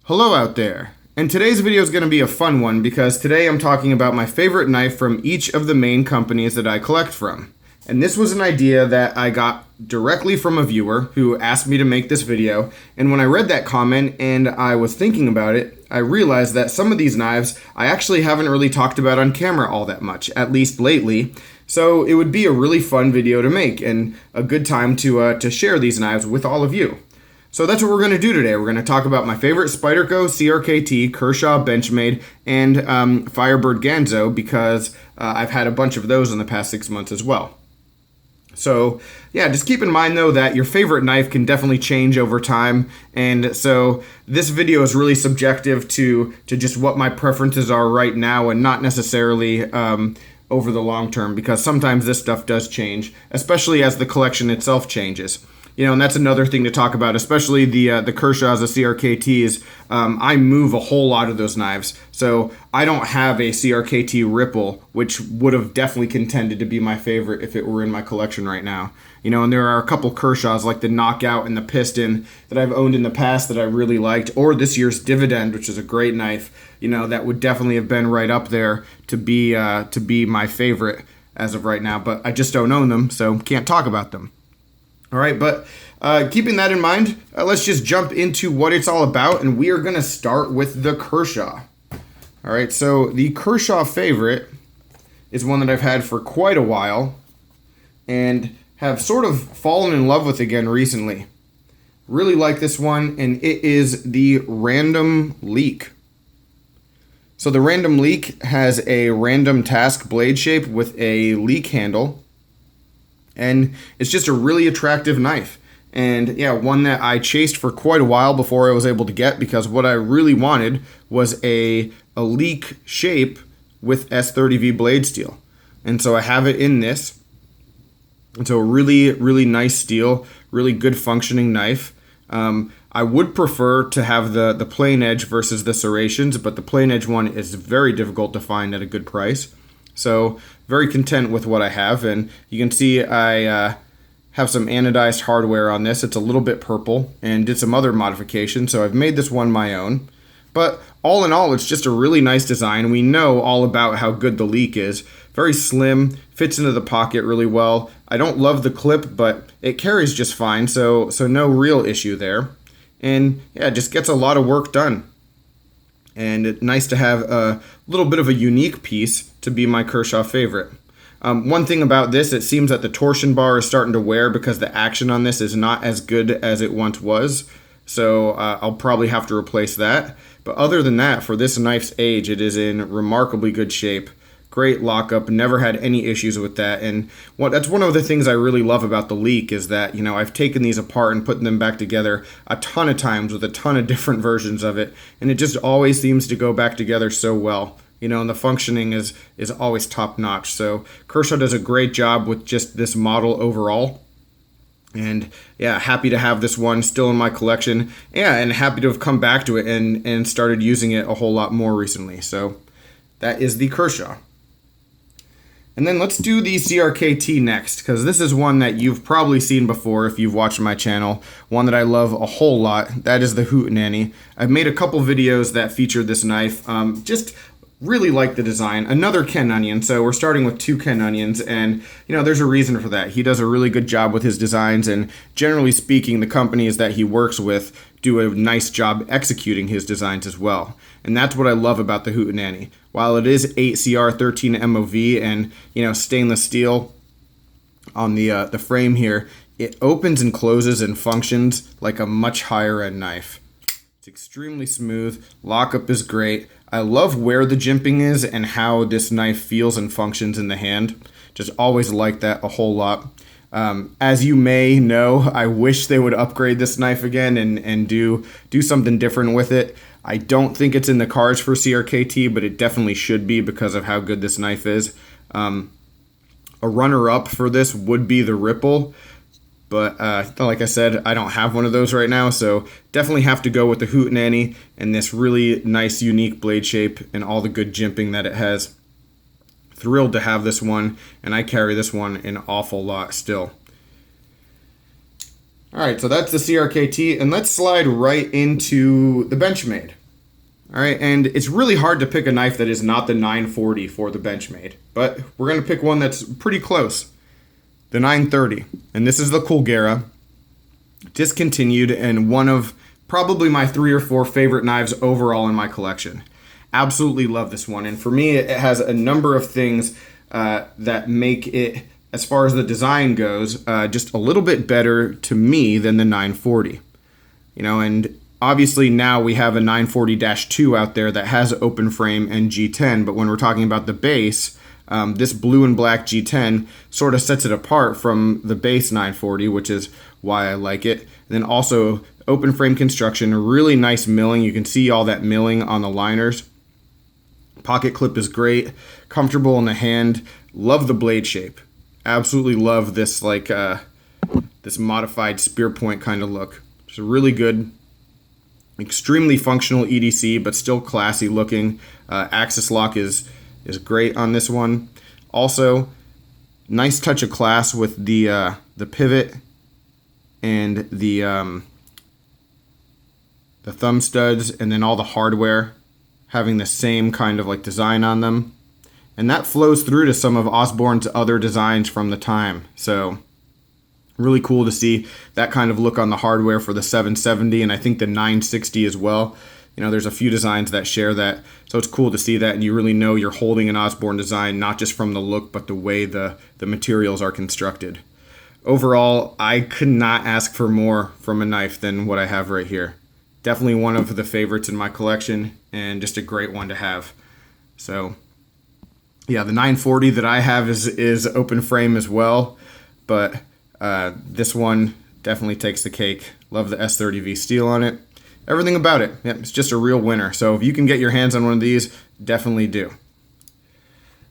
Hello out there, and today's video is going to be a fun one because today I'm talking about my favorite knife from each of the main companies that I collect from. And this was an idea that I got directly from a viewer who asked me to make this video, and when I read that comment and I was thinking about it, I realized that some of these knives I actually haven't really talked about on camera all that much, at least lately. So it would be a really fun video to make and a good time to share these knives with all of you. So that's what we're going to do today. We're going to talk about my favorite Spyderco, CRKT, Kershaw, Benchmade, and Firebird Ganz because I've had a bunch of those in the past 6 months as well. So yeah, just keep in mind though that your favorite knife can definitely change over time, and so this video is really subjective to just what my preferences are right now and not necessarily over the long term, because sometimes this stuff does change, especially as the collection itself changes. You know, and that's another thing to talk about, especially the Kershaws, the CRKTs. I move a whole lot of those knives. So I don't have a CRKT Ripple, which would have definitely contended to be my favorite if it were in my collection right now. You know, and there are a couple Kershaws like the Knockout and the Piston that I've owned in the past that I really liked, or this year's Dividend, which is a great knife. You know, that would definitely have been right up there to be my favorite as of right now, but I just don't own them, so can't talk about them. All right, but keeping that in mind, let's just jump into what it's all about, and we are going to start with the Kershaw. All right, so the Kershaw favorite is one that I've had for quite a while and have sort of fallen in love with again recently. Really like this one, and it is the Random Leek. So the Random Leek has a random task blade shape with a leek handle, and it's just a really attractive knife. And yeah, one that I chased for quite a while before I was able to get, because what I really wanted was a leek shape with S30V blade steel. And so I have it in this. And so a really, really nice steel, really good functioning knife. I would prefer to have the plain edge versus the serrations, but the plain edge one is very difficult to find at a good price. So very content with what I have, and you can see I have some anodized hardware on this. It's a little bit purple, and did some other modifications, so I've made this one my own. But all in all, it's just a really nice design. We know all about how good the Leek is. Very slim, fits into the pocket really well. I don't love the clip, but it carries just fine, so no real issue there. And yeah, it just gets a lot of work done. And it's nice to have a little bit of a unique piece to be my Kershaw favorite. One thing about this, it seems that the torsion bar is starting to wear because the action on this is not as good as it once was. So I'll probably have to replace that. But other than that, for this knife's age, it is in remarkably good shape. Great lockup, never had any issues with that. And that's one of the things I really love about the Leek is that, you know, I've taken these apart and put them back together a ton of times with a ton of different versions of it, and it just always seems to go back together so well. You know, and the functioning is always top notch. So Kershaw does a great job with just this model overall. And yeah, happy to have this one still in my collection. Yeah, and happy to have come back to it and started using it a whole lot more recently. So that is the Kershaw. And then let's do the CRKT next, because this is one that you've probably seen before if you've watched my channel, one that I love a whole lot. That is the Hootenanny. I've made a couple videos that featured this knife. Just really like the design. Another Ken Onion, so we're starting with two Ken Onions, and you know, there's a reason for that. He does a really good job with his designs, and generally speaking, the companies that he works with do a nice job executing his designs as well. And that's what I love about the Hootenanny. While it is 8CR 13 MOV and, you know, stainless steel on the frame here, it opens and closes and functions like a much higher end knife. It's extremely smooth. Lockup is great. I love where the jimping is and how this knife feels and functions in the hand. Just always like that a whole lot. As you may know, I wish they would upgrade this knife again and do something different with it. I don't think it's in the cards for CRKT, but it definitely should be because of how good this knife is. A runner-up for this would be the Ripple, but like I said, I don't have one of those right now, so definitely have to go with the Hootenanny and this really nice, unique blade shape and all the good jimping that it has. Thrilled to have this one, and I carry this one an awful lot still. All right, so that's the CRKT, and let's slide right into the Benchmade. All right, and it's really hard to pick a knife that is not the 940 for the Benchmade, but we're going to pick one that's pretty close, the 930. And this is the Colgera, discontinued, and one of probably my 3 or 4 favorite knives overall in my collection. Absolutely love this one, and for me, it has a number of things that make it, as far as the design goes, just a little bit better to me than the 940. You know, and obviously now we have a 940-2 out there that has open frame and G10, but when we're talking about the base, this blue and black G10 sort of sets it apart from the base 940, which is why I like it. And then also open frame construction, really nice milling. You can see all that milling on the liners. Pocket clip is great, comfortable in the hand. Love the blade shape. Absolutely love this, like this modified spear point kind of look. It's really good, extremely functional EDC, but still classy looking. Axis lock is great on this one. Also, nice touch of class with the pivot and the thumb studs, and then all the hardware having the same kind of like design on them. And that flows through to some of Osborne's other designs from the time. So really cool to see that kind of look on the hardware for the 770, and I think the 960 as well. You know, there's a few designs that share that. So it's cool to see that, and you really know you're holding an Osborne design, not just from the look, but the way the materials are constructed. Overall, I could not ask for more from a knife than what I have right here. Definitely one of the favorites in my collection, and just a great one to have. So yeah, the 940 that I have is open frame as well, but this one definitely takes the cake. Love the S30V steel on it. Everything about it. Yeah, it's just a real winner. So if you can get your hands on one of these, definitely do.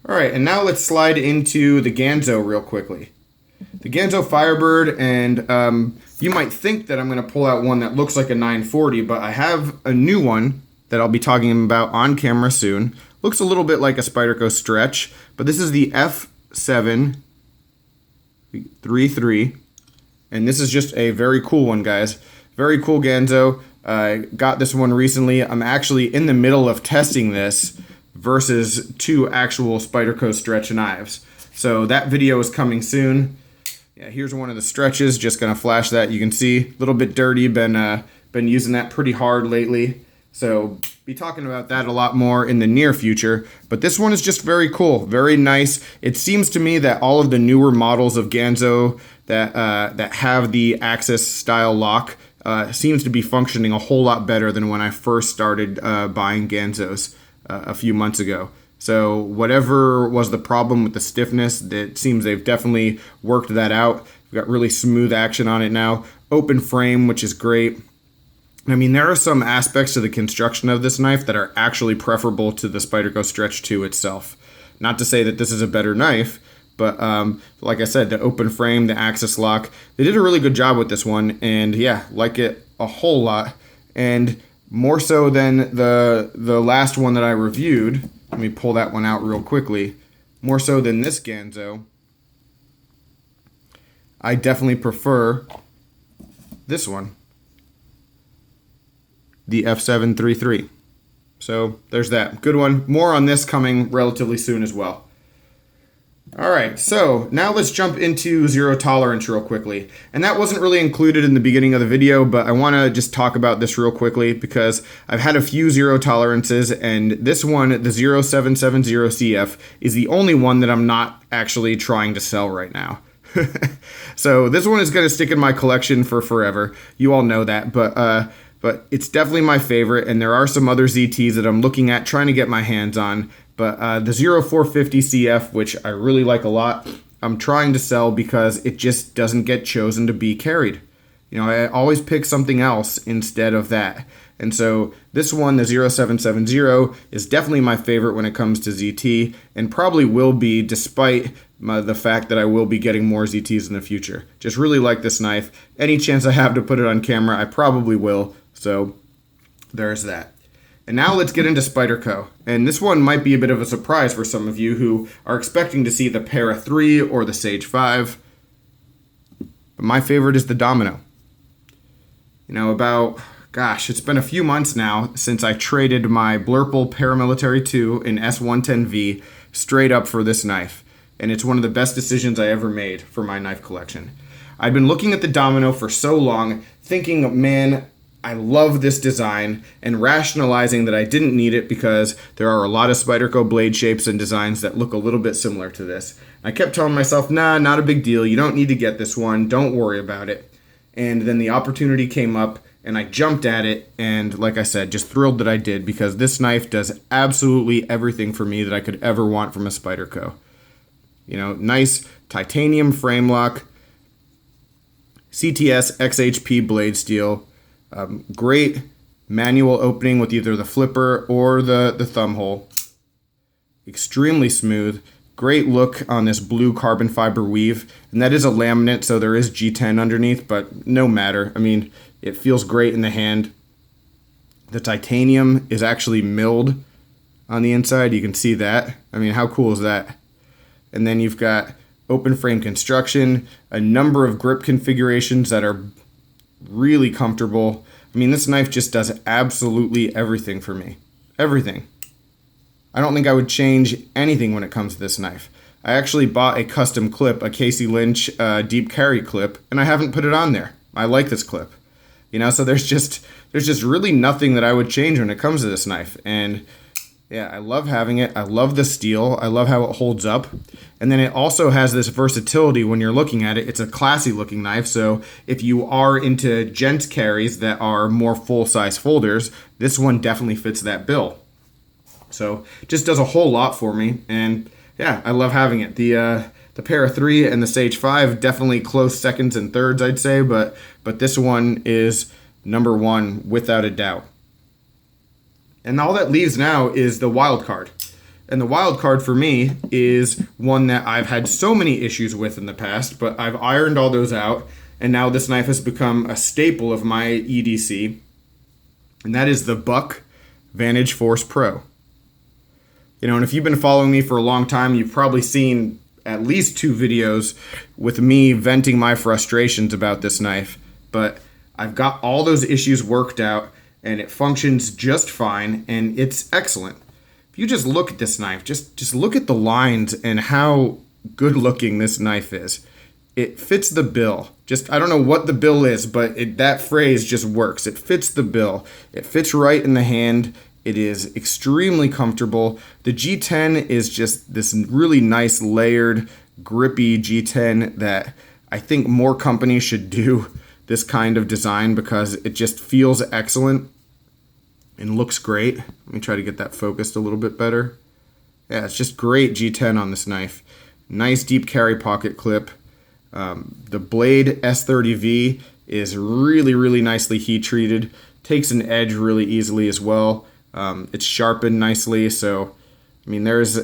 All right, and now let's slide into the Ganzo real quickly. The Ganzo Firebird, and you might think that I'm going to pull out one that looks like a 940, but I have a new one that I'll be talking about on camera soon. Looks a little bit like a Spyderco Stretch, but this is the F733, and this is just a very cool one, guys. Very cool Ganzo. I got this one recently. I'm actually in the middle of testing this versus 2 actual Spyderco Stretch knives. So that video is coming soon. Yeah, here's one of the Stretches. Just gonna flash that. You can see a little bit dirty. Been using that pretty hard lately. So be talking about that a lot more in the near future. But this one is just very cool, very nice. It seems to me that all of the newer models of Ganzo that have the Axis style lock seems to be functioning a whole lot better than when I first started buying Ganzos a few months ago. So whatever was the problem with the stiffness, it seems they've definitely worked that out. We've got really smooth action on it now. Open frame, which is great. I mean, there are some aspects to the construction of this knife that are actually preferable to the Spyderco Stretch 2 itself. Not to say that this is a better knife, but like I said, the open frame, the Axis lock, they did a really good job with this one, and yeah, like it a whole lot. And more so than the last one that I reviewed. Let me pull that one out real quickly. More so than this Ganzo, I definitely prefer this one, the F733. So there's that. Good one. More on this coming relatively soon as well. Alright, so now let's jump into zero tolerance real quickly. And that wasn't really included in the beginning of the video, but I want to just talk about this real quickly because I've had a few zero tolerances, and this one, the 0770CF, is the only one that I'm not actually trying to sell right now. So this one is going to stick in my collection for forever. You all know that, but it's definitely my favorite, and there are some other ZTs that I'm looking at trying to get my hands on. But the 0450CF, which I really like a lot, I'm trying to sell because it just doesn't get chosen to be carried. You know, I always pick something else instead of that. And so this one, the 0770, is definitely my favorite when it comes to ZT, and probably will be despite the fact that I will be getting more ZTs in the future. Just really like this knife. Any chance I have to put it on camera, I probably will. So there's that. And now let's get into Spyderco. And this one might be a bit of a surprise for some of you who are expecting to see the Para 3 or the Sage 5. But my favorite is the Domino. gosh, it's been a few months now since I traded my Blurple Paramilitary 2 in S110V straight up for this knife. And it's one of the best decisions I ever made for my knife collection. I'd been looking at the Domino for so long, thinking, man, I love this design, and rationalizing that I didn't need it because there are a lot of Spyderco blade shapes and designs that look a little bit similar to this. I kept telling myself, nah, not a big deal. You don't need to get this one. Don't worry about it. And then the opportunity came up, and I jumped at it, and like I said, just thrilled that I did, because this knife does absolutely everything for me that I could ever want from a Spyderco. Nice titanium frame lock, CTS XHP blade steel, great manual opening with either the flipper or the thumb hole. Extremely smooth. Great look on this blue carbon fiber weave. And that is a laminate, so there is G10 underneath, but no matter. I mean, it feels great in the hand. The titanium is actually milled on the inside. You can see that. I mean, how cool is that? And then you've got open frame construction, a number of grip configurations that are really comfortable. I mean, this knife just does absolutely everything for me. Everything. I don't think I would change anything when it comes to this knife. I actually bought a custom clip, a Casey Lynch deep carry clip, and I haven't put it on there. I like this clip. So there's just really nothing that I would change when it comes to this knife. And yeah, I love having it. I love the steel. I love how it holds up. And then it also has this versatility when you're looking at it. It's a classy looking knife. So if you are into gent carries that are more full-size folders, this one definitely fits that bill. So it just does a whole lot for me. And yeah, I love having it. The Para 3 and the Sage 5, definitely close seconds and thirds, I'd say. But this one is number one without a doubt. And all that leaves now is the wild card. And the wild card for me is one that I've had so many issues with in the past, but I've ironed all those out, and now this knife has become a staple of my EDC, and that is the Buck Vantage Force Pro. And if you've been following me for a long time, you've probably seen at least 2 videos with me venting my frustrations about this knife, but I've got all those issues worked out, and it functions just fine, and it's excellent. If you just look at this knife, just look at the lines and how good looking this knife is. It fits the bill. I don't know what the bill is, but that phrase just works. It fits the bill. It fits right in the hand. It is extremely comfortable. The G10 is just this really nice layered, grippy G10 that I think more companies should do this kind of design because it just feels excellent and looks great. Let me try to get that focused a little bit better. Yeah, it's just great G10 on this knife. Nice deep carry pocket clip. The blade S30V is really, really nicely heat treated. Takes an edge really easily as well. It's sharpened nicely, so I mean there's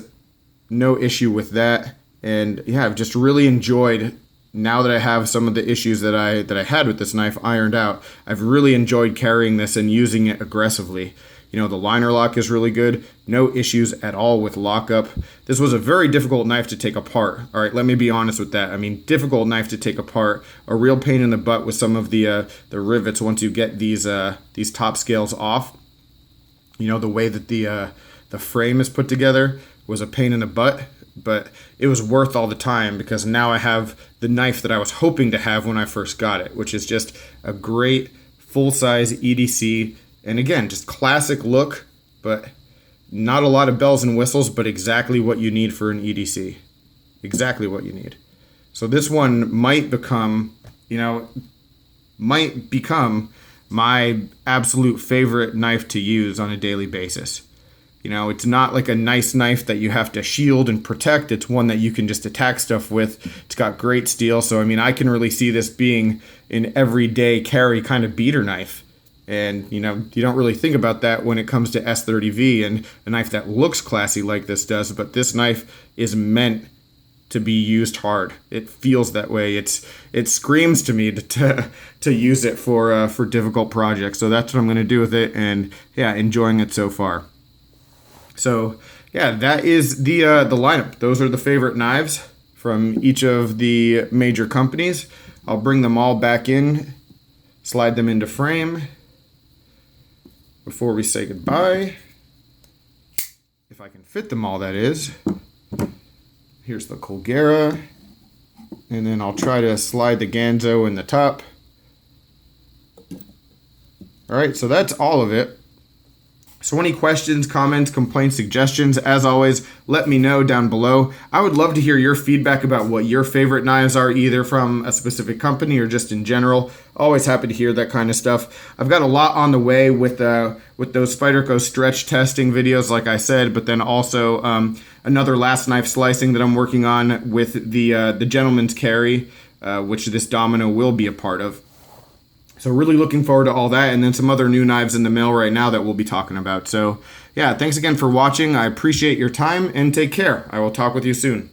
no issue with that. And yeah, I've just really enjoyed, now that I have some of the issues that I had with this knife ironed out, I've really enjoyed carrying this and using it aggressively. The liner lock is really good. No issues at all with lockup. This was a very difficult knife to take apart. All right, let me be honest with that. I mean, difficult knife to take apart. A real pain in the butt with some of the rivets once you get these top scales off. The way that the frame is put together was a pain in the butt, but it was worth all the time because now I have the knife that I was hoping to have when I first got it, which is just a great full-size EDC. And again, just classic look, but not a lot of bells and whistles, but exactly what you need for an EDC. Exactly what you need. So this one might become my absolute favorite knife to use on a daily basis. It's not like a nice knife that you have to shield and protect. It's one that you can just attack stuff with. It's got great steel. So, I mean, I can really see this being an everyday carry kind of beater knife. And, you don't really think about that when it comes to S30V and a knife that looks classy like this does. But this knife is meant to be used hard. It feels that way. It screams to me to use it for difficult projects. So that's what I'm going to do with it. And, yeah, enjoying it so far. So, yeah, that is the lineup. Those are the favorite knives from each of the major companies. I'll bring them all back in slide them into frame before we say goodbye. If I can fit them all, that is. Here's the Colgera. And then I'll try to slide the Ganzo in the top. Alright, so that's all of it. So any questions, comments, complaints, suggestions, as always, let me know down below. I would love to hear your feedback about what your favorite knives are, either from a specific company or just in general. Always happy to hear that kind of stuff. I've got a lot on the way with those Spyderco stretch testing videos, like I said, but then also another last knife slicing that I'm working on with the gentleman's carry, which this domino will be a part of. So really looking forward to all that, and then some other new knives in the mail right now that we'll be talking about. So yeah, thanks again for watching. I appreciate your time, and take care. I will talk with you soon.